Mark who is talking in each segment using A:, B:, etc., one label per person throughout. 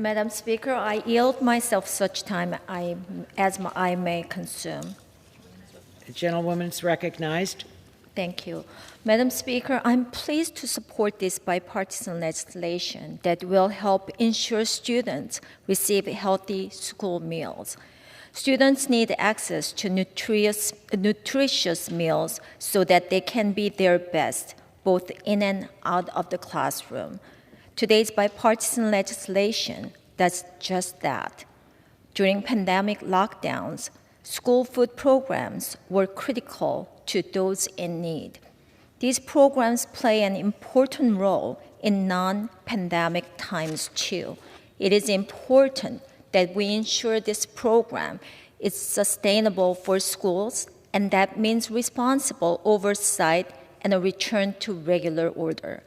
A: Madam Speaker, I yield myself such time as I may consume.
B: The gentlewoman is recognized.
A: Thank you. Madam Speaker, I'm pleased to support this bipartisan legislation that will help ensure students receive healthy school meals. Students need access to nutritious meals so that they can be their best, both in and out of the classroom. Today's bipartisan legislation does just that. During pandemic lockdowns, school food programs were critical to those in need. These programs play an important role in non-pandemic times too. It is important that we ensure this program is sustainable for schools, and that means responsible oversight and a return to regular order.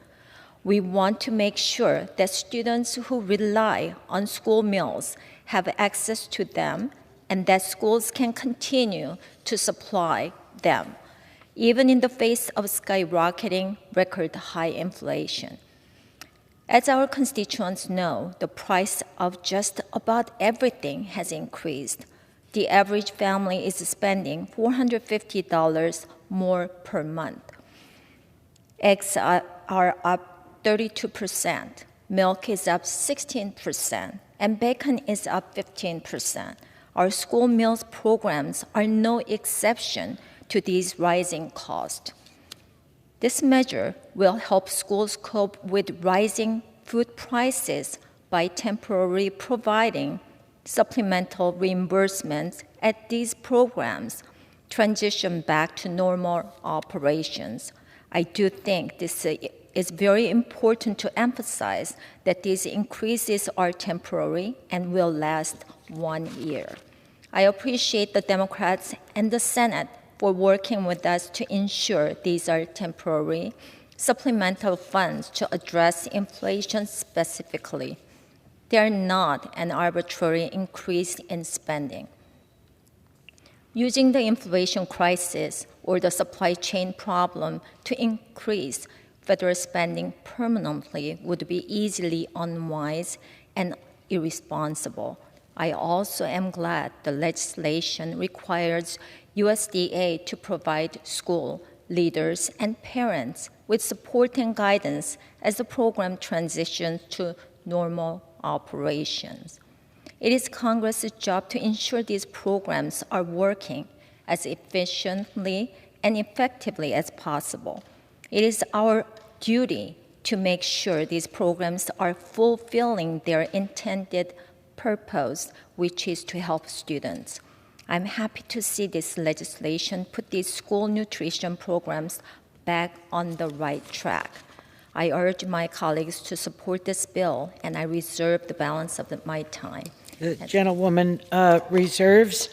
A: We want to make sure that students who rely on school meals have access to them and that schools can continue to supply them, even in the face of skyrocketing record high inflation. As our constituents know, the price of just about everything has increased. The average family is spending $450 more per month. Eggs are up 32%, milk is up 16%, and bacon is up 15%. Our school meals programs are no exception to these rising costs. This measure will help schools cope with rising food prices by temporarily providing supplemental reimbursements as these programs transition back to normal operations. I do think this is very important to emphasize that these increases are temporary and will last 1 year. I appreciate the Democrats and the Senate for working with us to ensure these are temporary supplemental funds to address inflation specifically. They are not an arbitrary increase in spending. Using the inflation crisis or the supply chain problem to increase federal spending permanently would be easily unwise and irresponsible. I also am glad the legislation requires USDA to provide school leaders and parents with support and guidance as the program transitions to normal operations. It is Congress's job to ensure these programs are working as efficiently and effectively as possible. It is our duty to make sure these programs are fulfilling their intended purpose, which is to help students. I'm happy to see this legislation put these school nutrition programs back on the right track. I urge my colleagues to support this bill, and I reserve the balance of my time.
B: The gentlewoman reserves.